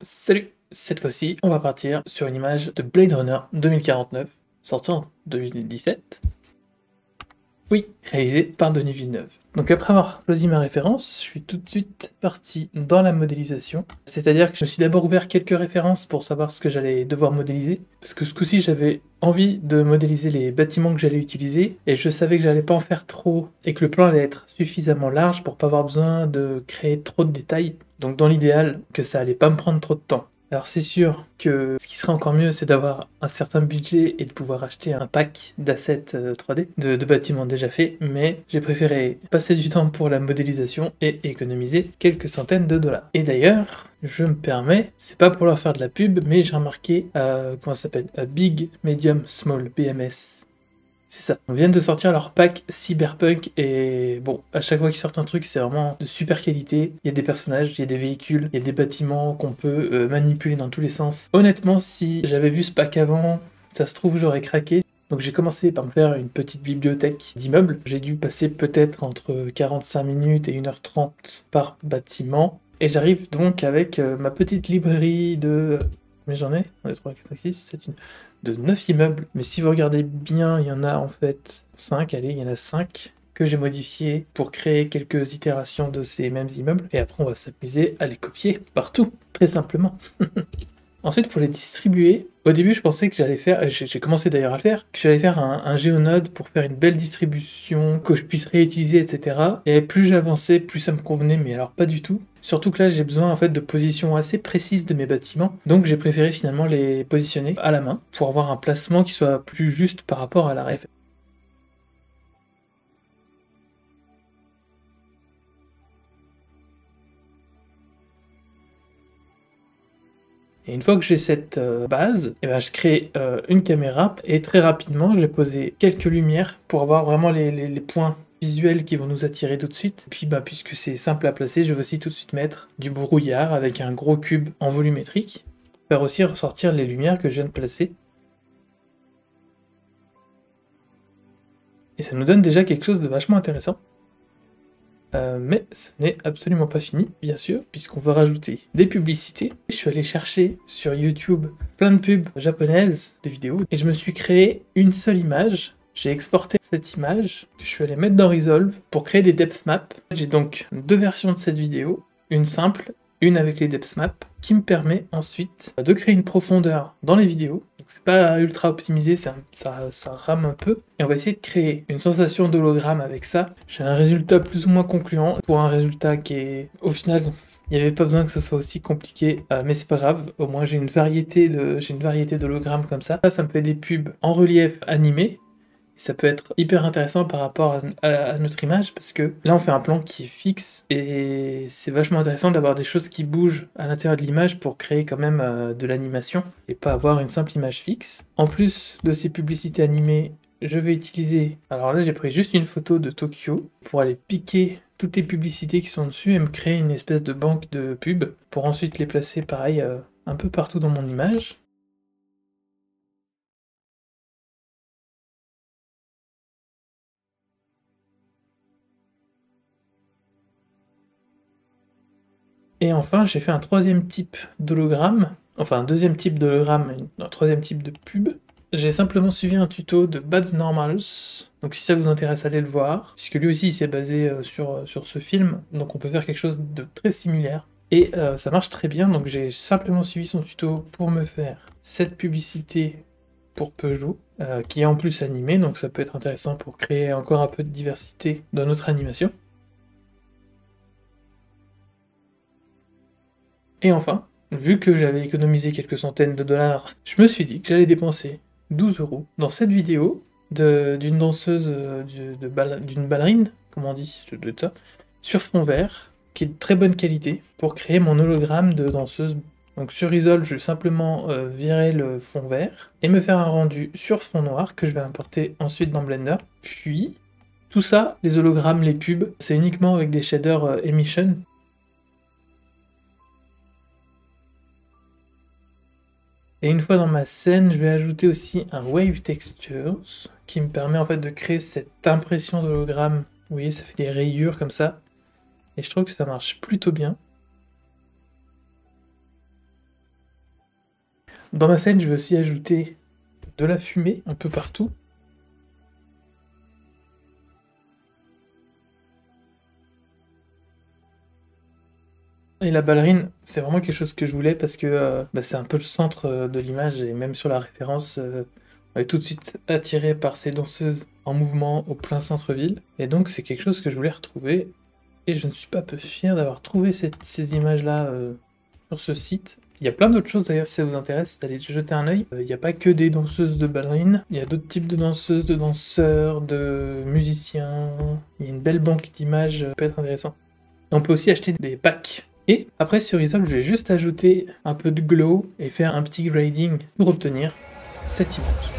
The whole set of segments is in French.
Salut! Cette fois-ci, on va partir sur une image de Blade Runner 2049, sorti en 2017. Oui, réalisé par Denis Villeneuve. Donc après avoir choisi ma référence, je suis tout de suite parti dans la modélisation. C'est-à-dire que je me suis d'abord ouvert quelques références pour savoir ce que j'allais devoir modéliser. Parce que ce coup-ci, j'avais envie de modéliser les bâtiments que j'allais utiliser. Et je savais que j'allais pas en faire trop et que le plan allait être suffisamment large pour pas avoir besoin de créer trop de détails. Donc dans l'idéal, que ça allait pas me prendre trop de temps. Alors c'est sûr que ce qui serait encore mieux, c'est d'avoir un certain budget et de pouvoir acheter un pack d'assets 3D, de bâtiments déjà faits, mais j'ai préféré passer du temps pour la modélisation et économiser quelques centaines de dollars. Et d'ailleurs, je me permets, c'est pas pour leur faire de la pub, mais j'ai remarqué, comment ça s'appelle, Big, Medium, Small, BMS. C'est ça. On vient de sortir leur pack Cyberpunk et bon, à chaque fois qu'ils sortent un truc, c'est vraiment de super qualité. Il y a des personnages, il y a des véhicules, il y a des bâtiments qu'on peut manipuler dans tous les sens. Honnêtement, si j'avais vu ce pack avant, ça se trouve, j'aurais craqué. Donc j'ai commencé par me faire une petite bibliothèque d'immeubles. J'ai dû passer peut-être entre 45 minutes et 1h30 par bâtiment. Et j'arrive donc avec ma petite librairie de... Mais j'en ai 1, 2, 3, 4, 5, 6, 7, 8... de 9 immeubles, mais si vous regardez bien, il y en a en fait 5, allez, il y en a 5 que j'ai modifiés pour créer quelques itérations de ces mêmes immeubles, et après on va s'amuser à les copier partout, très simplement. Ensuite, pour les distribuer, au début je pensais que j'allais faire, j'ai commencé d'ailleurs à le faire, que j'allais faire un géonode pour faire une belle distribution, que je puisse réutiliser, etc. Et plus j'avançais, plus ça me convenait, mais alors pas du tout. Surtout que là, j'ai besoin en fait de positions assez précises de mes bâtiments, donc j'ai préféré finalement les positionner à la main pour avoir un placement qui soit plus juste par rapport à la ref. Et une fois que j'ai cette base, eh ben, je crée une caméra et très rapidement, je vais poser quelques lumières pour avoir vraiment les points visuels qui vont nous attirer tout de suite. Et puis, bah, puisque c'est simple à placer, je vais aussi tout de suite mettre du brouillard avec un gros cube en volumétrique pour faire aussi ressortir les lumières que je viens de placer. Et ça nous donne déjà quelque chose de vachement intéressant. Mais ce n'est absolument pas fini, bien sûr, puisqu'on va rajouter des publicités. Je suis allé chercher sur YouTube plein de pubs japonaises, de vidéos, et je me suis créé une seule image. J'ai exporté cette image, que je suis allé mettre dans Resolve pour créer des depth maps. J'ai donc deux versions de cette vidéo, une simple, une avec les depth maps, qui me permet ensuite de créer une profondeur dans les vidéos. Donc c'est pas ultra optimisé, ça rame un peu. Et on va essayer de créer une sensation d'hologramme avec ça. J'ai un résultat plus ou moins concluant, pour un résultat qui est, au final, il n'y avait pas besoin que ce soit aussi compliqué, mais c'est pas grave, au moins j'ai une variété d'hologrammes comme ça. Ça me fait des pubs en relief animé. Ça peut être hyper intéressant par rapport à notre image, parce que là on fait un plan qui est fixe, et c'est vachement intéressant d'avoir des choses qui bougent à l'intérieur de l'image pour créer quand même de l'animation, et pas avoir une simple image fixe. En plus de ces publicités animées, je vais utiliser... Alors là j'ai pris juste une photo de Tokyo, pour aller piquer toutes les publicités qui sont dessus, et me créer une espèce de banque de pubs, pour ensuite les placer pareil un peu partout dans mon image. Et enfin, j'ai fait un troisième type d'hologramme, enfin un deuxième type d'hologramme et un troisième type de pub. J'ai simplement suivi un tuto de Bad Normals, donc si ça vous intéresse, allez le voir, puisque lui aussi il s'est basé sur ce film, donc on peut faire quelque chose de très similaire. Et ça marche très bien, donc j'ai simplement suivi son tuto pour me faire cette publicité pour Peugeot, qui est en plus animée, donc ça peut être intéressant pour créer encore un peu de diversité dans notre animation. Et enfin, vu que j'avais économisé quelques centaines de dollars, je me suis dit que j'allais dépenser 12 € dans cette vidéo d'une danseuse, d'une ballerine, comment on dit, je dois être ça, sur fond vert, qui est de très bonne qualité, pour créer mon hologramme de danseuse. Donc sur Resolve, je vais simplement virer le fond vert, et me faire un rendu sur fond noir, que je vais importer ensuite dans Blender, puis... Tout ça, les hologrammes, les pubs, c'est uniquement avec des shaders Emission. Et une fois dans ma scène, je vais ajouter aussi un Wave Textures, qui me permet en fait de créer cette impression d'hologramme. Vous voyez, ça fait des rayures comme ça. Et je trouve que ça marche plutôt bien. Dans ma scène, je vais aussi ajouter de la fumée un peu partout. Et la ballerine, c'est vraiment quelque chose que je voulais parce que c'est un peu le centre de l'image et même sur la référence, on est tout de suite attiré par ces danseuses en mouvement au plein centre-ville. Et donc c'est quelque chose que je voulais retrouver et je ne suis pas peu fier d'avoir trouvé ces images-là sur ce site. Il y a plein d'autres choses d'ailleurs si ça vous intéresse, d'aller jeter un œil. Il n'y a pas que des danseuses de ballerines, il y a d'autres types de danseuses, de danseurs, de musiciens. Il y a une belle banque d'images, ça peut être intéressant. Et on peut aussi acheter des packs. Et après sur Resolve, je vais juste ajouter un peu de glow et faire un petit grading pour obtenir cette image.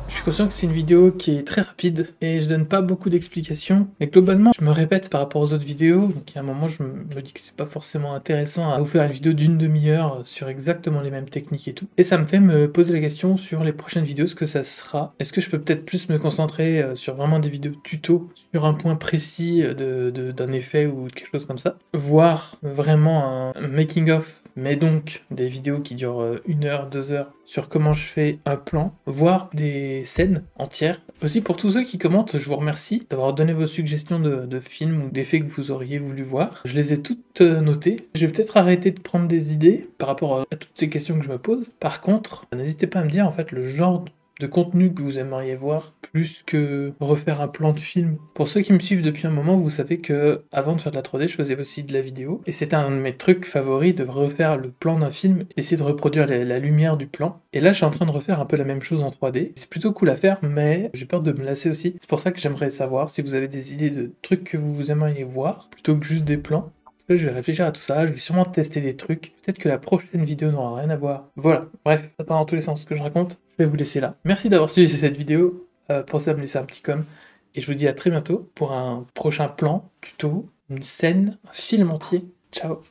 Je suis conscient que c'est une vidéo qui est très rapide et je donne pas beaucoup d'explications, mais globalement je me répète par rapport aux autres vidéos, donc il y a un moment je me dis que c'est pas forcément intéressant à vous faire une vidéo d'une demi-heure sur exactement les mêmes techniques et tout. Et ça me fait me poser la question sur les prochaines vidéos, ce que ça sera. Est-ce que je peux peut-être plus me concentrer sur vraiment des vidéos tuto, sur un point précis d'un effet ou quelque chose comme ça, voire vraiment un making-of, mais donc des vidéos qui durent 1 heure, 2 heures, sur comment je fais un plan, voire des scènes entières. Aussi pour tous ceux qui commentent, je vous remercie d'avoir donné vos suggestions de films ou d'effets que vous auriez voulu voir. Je les ai toutes notées. Je vais peut-être arrêter de prendre des idées par rapport à toutes ces questions que je me pose. Par contre, n'hésitez pas à me dire en fait le genre de contenu que vous aimeriez voir, plus que refaire un plan de film. Pour ceux qui me suivent depuis un moment, vous savez que avant de faire de la 3D, je faisais aussi de la vidéo, et c'était un de mes trucs favoris de refaire le plan d'un film, essayer de reproduire la lumière du plan. Et là, je suis en train de refaire un peu la même chose en 3D. C'est plutôt cool à faire, mais j'ai peur de me lasser aussi. C'est pour ça que j'aimerais savoir si vous avez des idées de trucs que vous aimeriez voir, plutôt que juste des plans. Je vais réfléchir à tout ça, je vais sûrement tester des trucs. Peut-être que la prochaine vidéo n'aura rien à voir. Voilà, bref, ça part dans tous les sens ce que je raconte. Je vais vous laisser là. Merci d'avoir suivi cette vidéo. Pensez à me laisser un petit com. Et je vous dis à très bientôt pour un prochain plan, tuto, une scène, un film entier. Ciao.